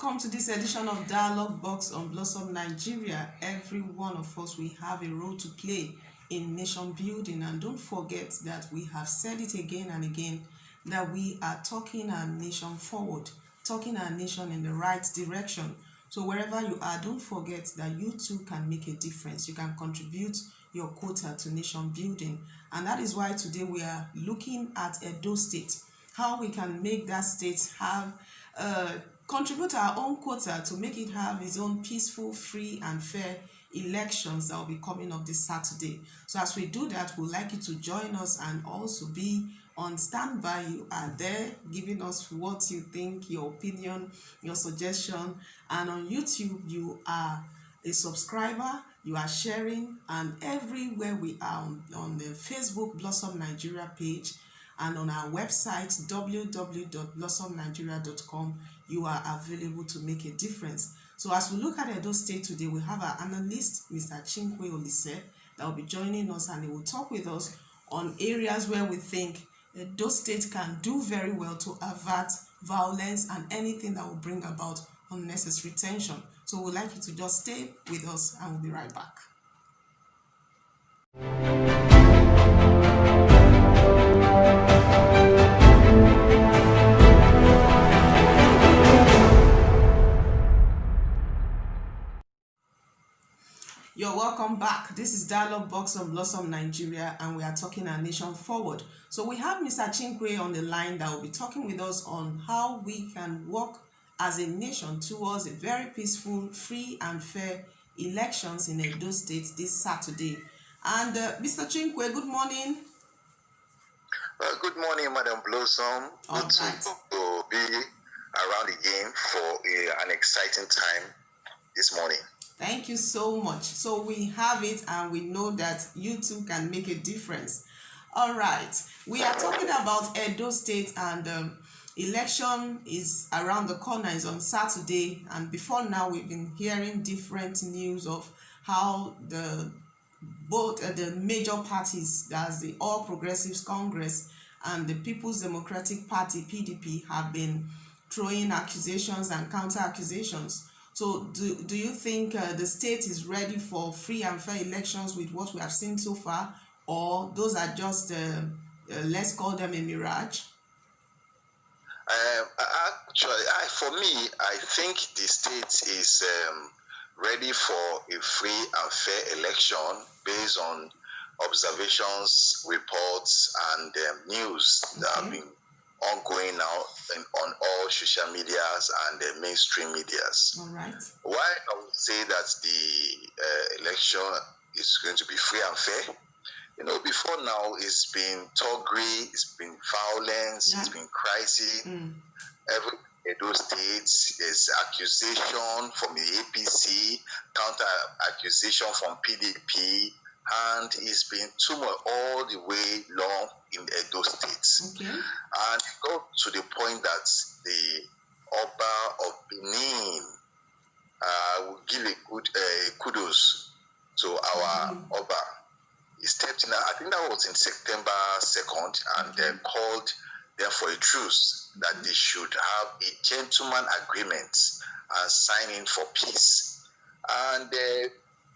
welcome to this edition of Dialogue Box on Blossom Nigeria. Every one of us, we have a role to play in nation building, and don't forget that we have said it again and again that we are talking our nation forward, talking our nation in the right direction. So wherever you are, don't forget that you too can make a difference. You can contribute your quota to nation building, and that is why today we are looking at Edo State, how we can make that state have contribute our own quota to make it have its own peaceful, free and fair elections that will be coming up this Saturday. So as we do that, we'd like you to join us and also be on standby. You are there giving us what you think, your opinion, your suggestion, and on YouTube you are a subscriber, you are sharing, and everywhere we are on the Facebook Blossom Nigeria page and on our website www.blossomnigeria.com, you are available to make a difference. So as we look at Edo State today, we have our analyst, Mr. Chukwu Olise, that will be joining us, and he will talk with us on areas where we think Edo State can do very well to avert violence and anything that will bring about unnecessary tension. So we'd like you to just stay with us and we'll be right back. You're welcome back. This is Dialogue Box on Blossom Nigeria, and we are talking our nation forward. So we have Mr. Chukwu on the line that will be talking with us on how we can work as a nation towards a very peaceful, free and fair elections in Edo State this Saturday. And Mr. Chukwu, good morning. Good morning, Madam Blossom. Good to be around again for an exciting time this morning. Thank you so much. So we have it, and we know that you too can make a difference. All right. We are talking about Edo State, and election is around the corner, is on Saturday. And before now, we've been hearing different news of how both the major parties, that's the All Progressives Congress and the People's Democratic Party, PDP, have been throwing accusations and counter accusations. So do you think the state is ready for free and fair elections with what we have seen so far, or those are just, let's call them a mirage? Actually, for me, I think the state is ready for a free and fair election based on observations, reports, and news that have been ongoing now on all social medias and the mainstream medias. All right. Why I would say that the election is going to be free and fair? You know, before now, it's been thuggery, it's been violence, it's been crisis. Every Edo State, there's accusation from the APC, counter accusation from PDP, and it's been turmoil all the way long in Edo State. And it got to the point that the Oba of Benin will give a good kudos to our Oba. He stepped in, I think that was in September 2nd, and then called them for a truce, that they should have a gentleman agreement and sign in for peace. And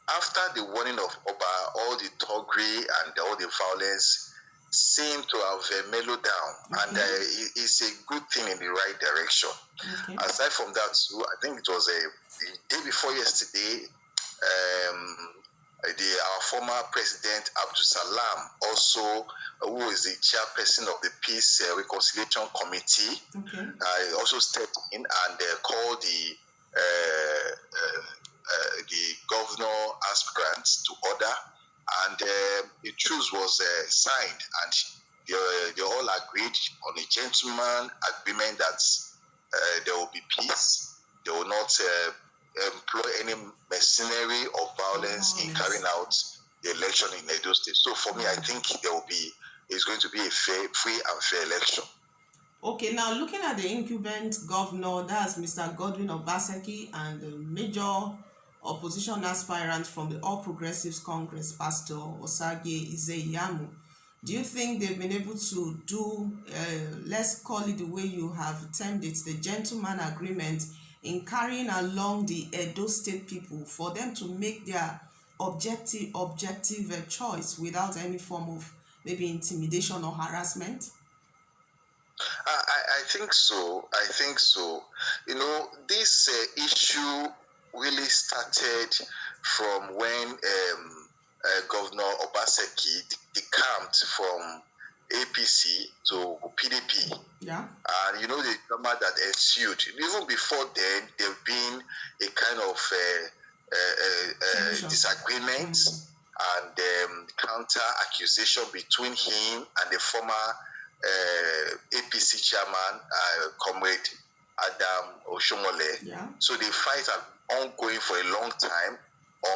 after the warning of Oba, all the thuggery and all the violence seemed to have mellowed down, and it's a good thing in the right direction. Aside from that, too, I think it was the day before yesterday, our former president Abdul Salam, also who is the chairperson of the Peace Reconciliation Committee, also stepped in and called the governor aspirants to order, and the truce was signed, and they all agreed on a gentleman agreement that there will be peace. They will not employ any mercenary or violence in carrying out the election in Edo State. So for me, I think it's going to be a free and fair election. Okay, now looking at the incumbent governor, that's Mr. Godwin Obaseki, and the major opposition aspirant from the All Progressives Congress, Pastor Osagie Ize-Iyamu, do you think they've been able to do, let's call it the way you have termed it, the gentleman agreement in carrying along the Edo State people for them to make their objective choice without any form of maybe intimidation or harassment? I think so. I think so. You know, this issue really started from when Governor Obaseki decamped from APC to PDP. Yeah. And you know the drama that ensued. Even before then, there've been a kind of disagreement and counter accusation between him and the former APC chairman, Comrade Adam Oshomole. Yeah. So the fight has been ongoing for a long time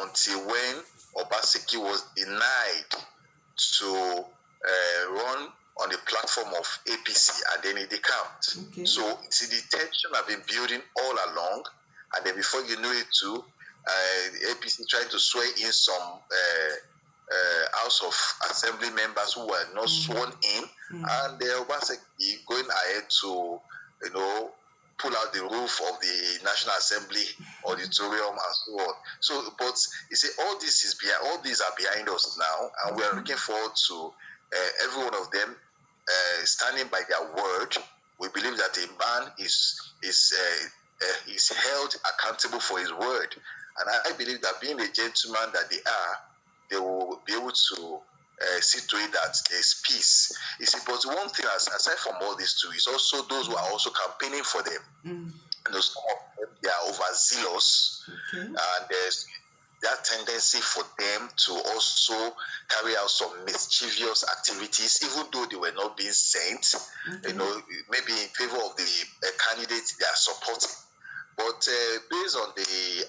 until when Obaseki was denied to run on the platform of APC, and then he decamped. Okay. So see, the tension have been building all along, and then before you know it too, the APC tried to swear in some House of Assembly members who were not sworn in, and Obaseki going ahead to, you know, pull out the roof of the National Assembly auditorium and so on. So, but you see, all these are behind us now, and we are looking forward to every one of them standing by their word. We believe that a man is held accountable for his word, and I believe that being the gentleman that they will be able to see to it that there's peace. You see, but one thing, aside from all these two, is also those who are also campaigning for them. You know, some of them, they are overzealous, and there's that tendency for them to also carry out some mischievous activities, even though they were not being sent, you know, maybe in favor of the candidates they are supporting. But based on the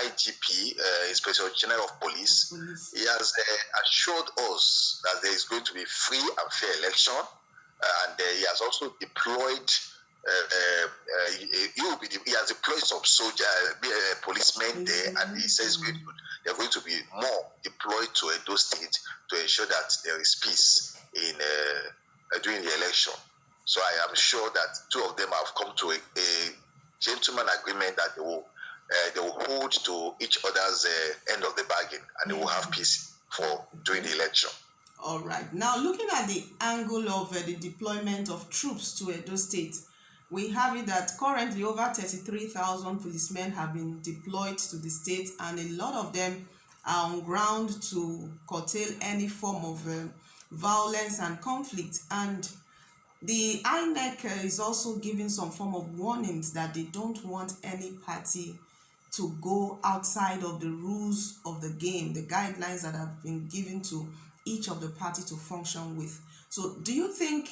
IGP, Inspector General of Police, he has assured us that there is going to be free and fair election, and he has also deployed. He has deployed some policemen there, and he says there are going to be more deployed to Edo State to ensure that there is peace in during the election. So I am sure that two of them have come to a gentleman agreement that they will hold to each other's end of the bargain, and they will have peace for during the election. All right. Now, looking at the angle of the deployment of troops to Edo State, we have it that currently over 33,000 policemen have been deployed to the state, and a lot of them are on ground to curtail any form of violence and conflict. And the INEC is also giving some form of warnings that they don't want any party to go outside of the rules of the game, the guidelines that have been given to each of the party to function with. So do you think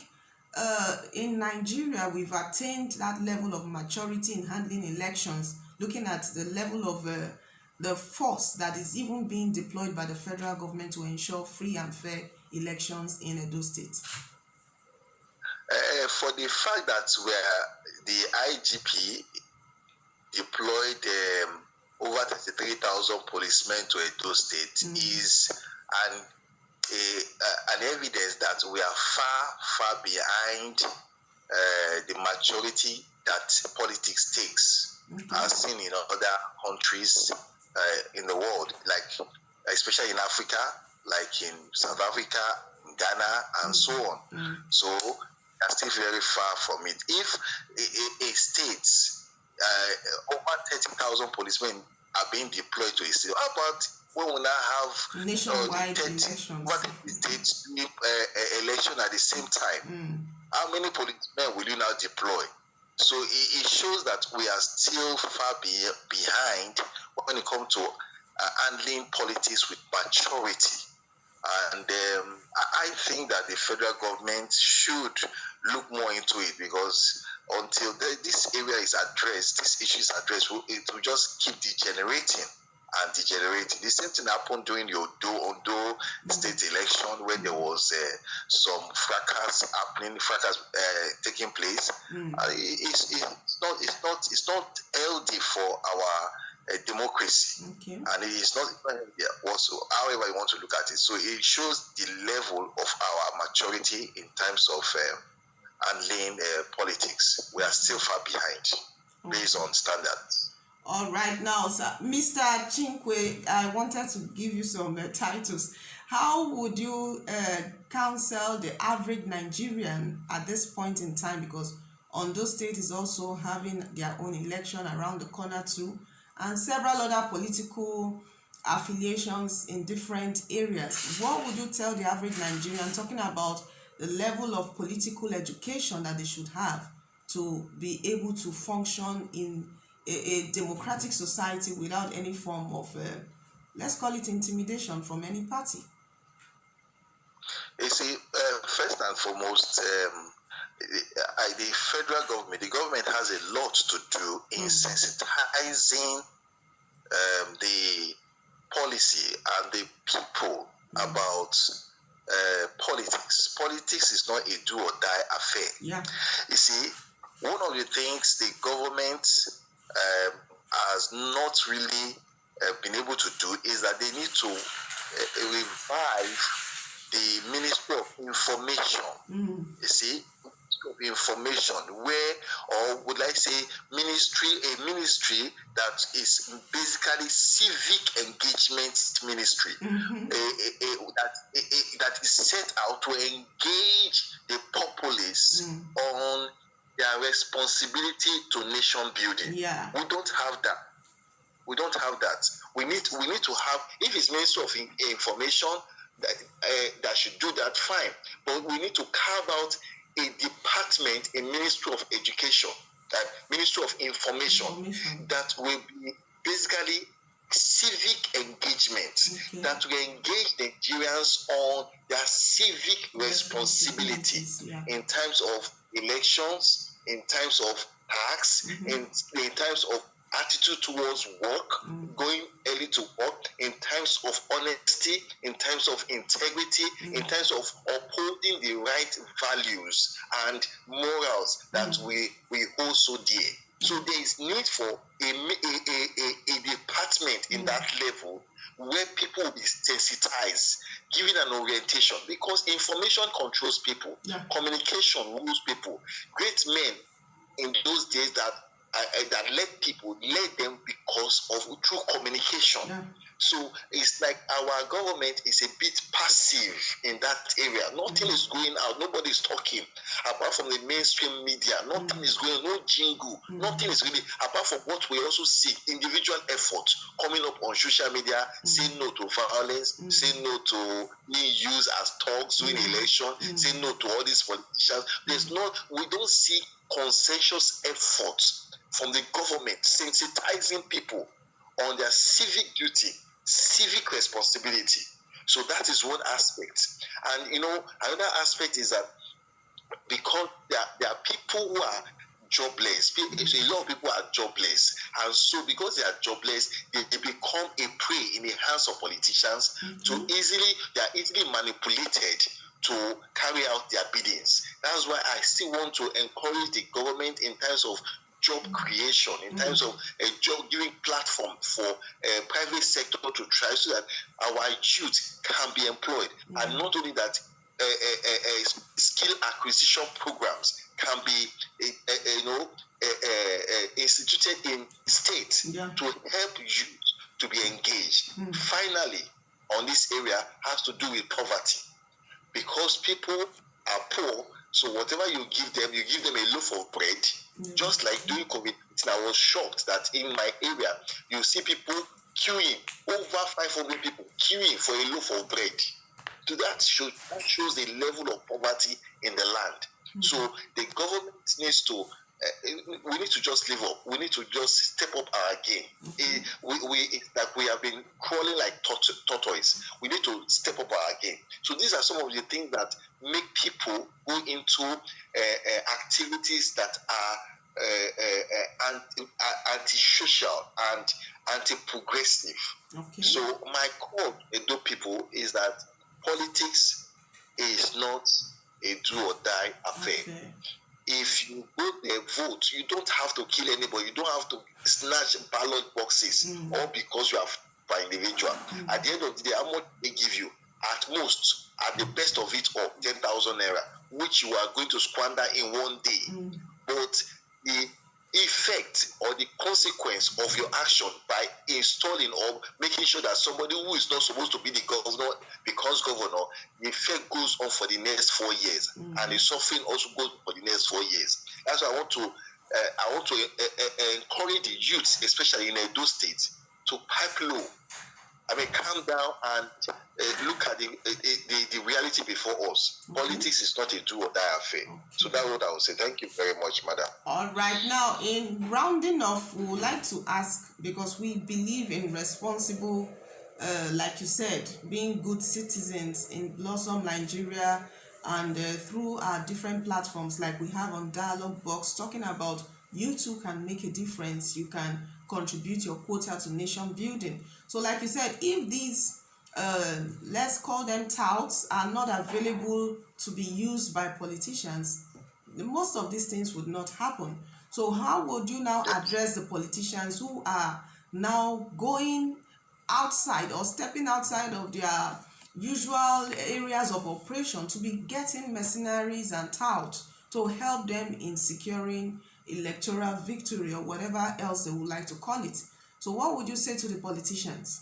in Nigeria we've attained that level of maturity in handling elections, looking at the level of the force that is even being deployed by the federal government to ensure free and fair elections in Edo State? For the fact that the IGP deployed over 33,000 policemen to Edo State is an evidence that we are far behind the maturity that politics takes, as seen in other countries in the world, like especially in Africa, like in South Africa, in Ghana, and so on. So are still very far from it. If a state, over 30,000 policemen are being deployed to a state, how about when we now have nationwide elections? States election at the same time? How many policemen will you now deploy? So it shows that we are still far behind when it comes to handling politics with maturity. And I think that the federal government should look more into it, because until this area is addressed, this issue is addressed, it will just keep degenerating and degenerating. The same thing happened during the Ondo state election, where there was some fracas taking place. It's not healthy for our democracy, and it is not also, however you want to look at it. So it shows the level of our maturity in terms of handling politics. We are still far behind. based on standards. All right, now, sir, Mr. Chukwu, I wanted to give you some titles. How would you counsel the average Nigerian at this point in time? Because Edo State is also having their own election around the corner too, and several other political affiliations in different areas. What would you tell the average Nigerian, talking about the level of political education that they should have to be able to function in a democratic society without any form of, let's call it intimidation from any party? You see, first and foremost, the federal government, the government has a lot to do in sensitizing the policy and the people about politics. Politics is not a do or die affair. Yeah. You see, one of the things the government has not really been able to do is that they need to revive the Ministry of Information. You see, of information, where, or would I say a ministry that is basically civic engagement ministry, that is set out to engage the populace on their responsibility to nation building. Yeah. We don't have that. We don't have that. We need to have, if it's Ministry of Information that should do that, fine. But we need to carve out a department in Ministry of Education, Ministry of Information, that will be basically civic engagement, that will engage Nigerians on their civic responsibility in terms of elections, in terms of tax, in terms of attitude towards work, going early to work, in terms of honesty, in terms of integrity, in terms of upholding the right values and morals that we hold so dear. So there is need for a department in that level where people will be sensitized, given an orientation, because information controls people, communication rules people. Great men in those days that led them because of true communication. So it's like our government is a bit passive in that area. Nothing is going out. Nobody is talking apart from the mainstream media. Nothing is going. No jingle. Nothing is really, apart from what we also see, individual efforts coming up on social media, saying no to violence, saying no to being used as thugs during election, saying no to all these politicians. We don't see consensus efforts from the government sensitizing people on their civic duty, civic responsibility. So that is one aspect. And another aspect is that because there are people who are jobless, a lot of people are jobless, and so because they are jobless, they become a prey in the hands of politicians. They are easily manipulated to carry out their biddings. That's why I still want to encourage the government in terms of job creation, in terms of a job giving platform for private sector to try, so that our youth can be employed. And not only that, skill acquisition programs can be instituted in states to help youth to be engaged. Finally, on this area has to do with poverty, because people are poor. So whatever you give them a loaf of bread. Just like during COVID-19, I was shocked that in my area, you see people queuing, over 500 people queuing for a loaf of bread. So that shows the level of poverty in the land. So the government needs to, we need to just live up. We need to just step up our game. We have been crawling like tortoise. We need to step up our game. So these are some of the things that make people go into activities that are anti-social and anti-progressive. So my call to Edo people is that politics is not a do or die affair. If you go there, vote, you don't have to kill anybody. You don't have to snatch ballot boxes, all because you are by individual. At the end of the day, how much they give you? At most, at the best of it all, 10,000 naira, which you are going to squander in one day. But effect or the consequence of your action by installing or making sure that somebody who is not supposed to be the governor becomes governor, the effect goes on for the next 4 years, and the suffering also goes for the next 4 years. That's why I want to encourage the youth, especially in Edo State, to pipe low. I mean, calm down and look at the reality before us. Okay. Politics is not a do or die affair. Okay. So that's what I would say. Thank you very much, madam. All right. Now, in rounding off, we would like to ask, because we believe in responsible, like you said, being good citizens in Blossom Nigeria, and through our different platforms like we have on Dialogue Box, talking about you too can make a difference. You can contribute your quota to nation building. So like you said, if these let's call them touts are not available to be used by politicians, most of these things would not happen. So how would you now address the politicians who are now going outside or stepping outside of their usual areas of operation to be getting mercenaries and touts to help them in securing electoral victory or whatever else they would like to call it? So what would you say to the politicians?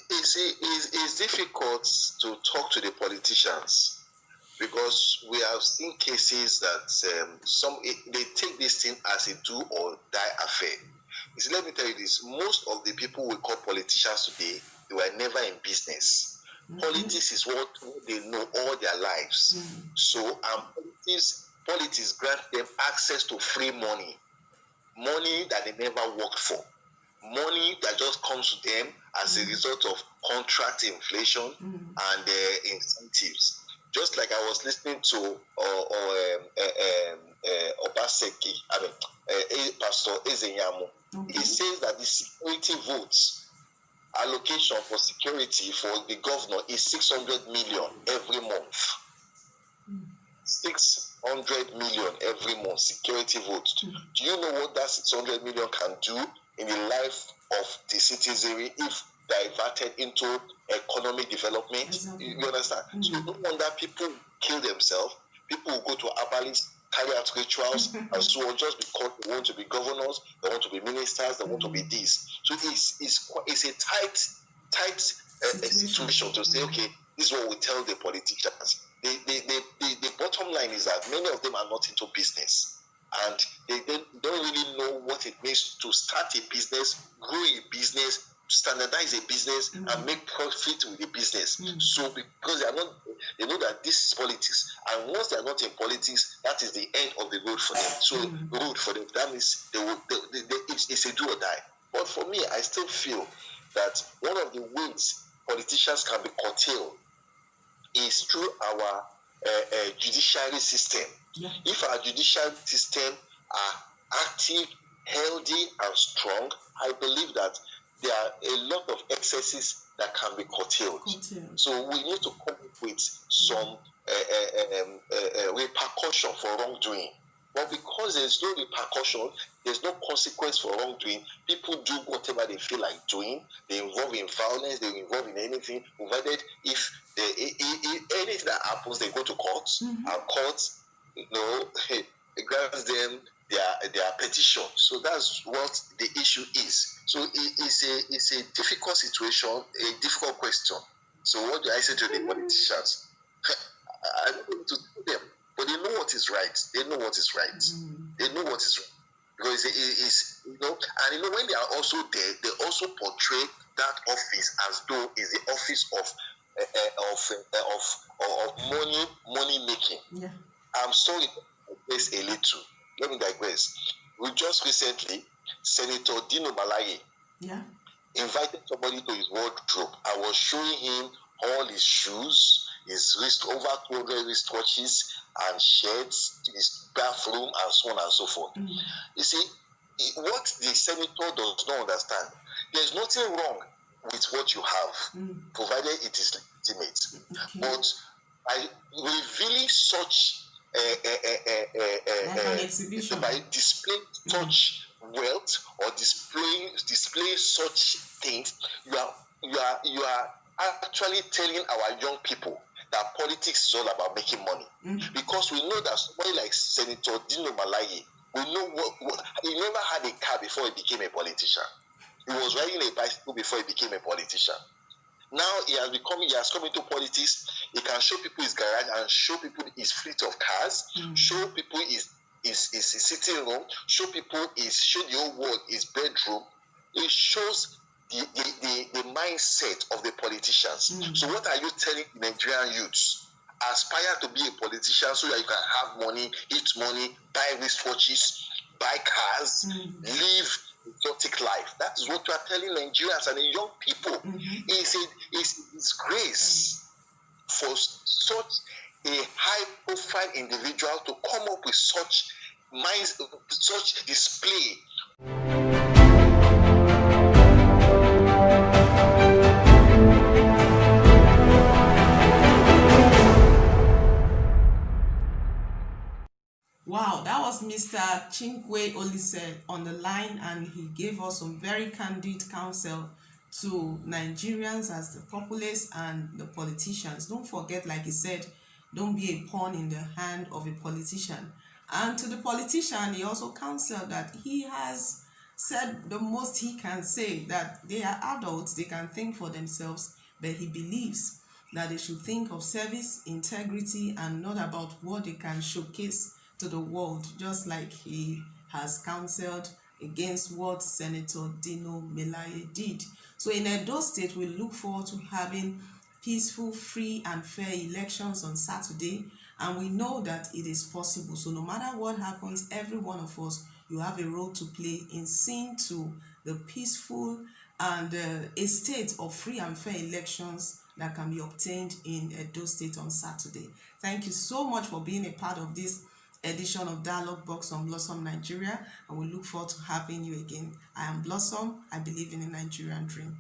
It's difficult to talk to the politicians because we have seen cases that they take this thing as a do or die affair. See, let me tell you this: most of the people we call politicians today, they were never in business. Politics is what they know all their lives. So, politics grant them access to free money that they never worked for, money that just comes to them as a result of contract inflation and incentives. Just like I was listening to Obaseki, Pastor Ize-Iyamu. He says that the security votes allocation for security for the governor is 600 million every month. 600 million every month security votes. Do you know what that 600 million can do in the life of the citizenry if diverted into economic development? Exactly. You understand? So no wonder people kill themselves. People will go to herbalists, carry out rituals, and so on, just because they want to be governors, they want to be ministers, they want to be this. So it's a tight situation to say, okay, this is what we tell the politicians. The bottom line is that many of them are not into business, and they don't really know what it means to start a business, grow a business, standardize a business, and make profit with the business. So because they know that this is politics, and once they are not in politics, that is the end of the road for them. So road for them, that means it's a do or die. But for me, I still feel that one of the ways politicians can be curtailed is through our judiciary system. If our judiciary system are active, healthy, and strong, I believe that there are a lot of excesses that can be curtailed. So we need to come up with some repercussion for wrongdoing. But because there's no repercussion, there's no consequence for wrongdoing, people do whatever they feel like doing. They involve in violence, they involve in anything, provided if anything that happens, they go to courts, and courts, it grants them their petition. So that's what the issue is. So it's a difficult situation, a difficult question. So what do I say to the politicians? I don't want to tell them, but they know what is right. They know what is right. They know what is right. Because it's and when they are also there, they also portray that office as though it's the office of money making. Yeah. I'm sorry to digress a little. Let me digress. We just recently, Senator Dino Malaye invited somebody to his wardrobe. I was showing him all his shoes, his over 200 wristwatches and shirts, his bathroom, and so on and so forth. You see, what the senator does not understand, there's nothing wrong with what you have, provided it is legitimate. But by revealing such by displaying such wealth or displaying such things, you are actually telling our young people that politics is all about making money. Because we know that somebody like Senator Dino Malaye We know he never had a car before he became a politician. He was riding a bicycle before he became a politician. Now he has come into politics. He can show people his garage and show people his fleet of cars, show people his sitting room, show the whole world his bedroom. It shows the mindset of the politicians. So what are you telling Nigerian youths? Aspire to be a politician so that you can have money, eat money, buy wristwatches, buy cars, live exotic life. That is what you are telling Nigerians and the young people. It's a disgrace for such a high-profile individual to come up with such display. Wow, that was Mr. Chukwu Olise on the line, and he gave us some very candid counsel to Nigerians as the populace and the politicians. Don't forget, like he said, don't be a pawn in the hand of a politician. And to the politician, he also counseled that he has said the most he can say, that they are adults, they can think for themselves, but he believes that they should think of service, integrity, and not about what they can showcase to the world, just like he has counseled against what Senator Dino Melaye did. So in Edo State, we look forward to having peaceful, free, and fair elections on Saturday, and we know that it is possible. So no matter what happens, every one of us, you have a role to play in seeing to the peaceful and a state of free and fair elections that can be obtained in Edo State on Saturday. Thank you so much for being a part of this edition of Dialogue Box on Blossom Nigeria, and we look forward to having you again. I am Blossom. I believe in a Nigerian dream.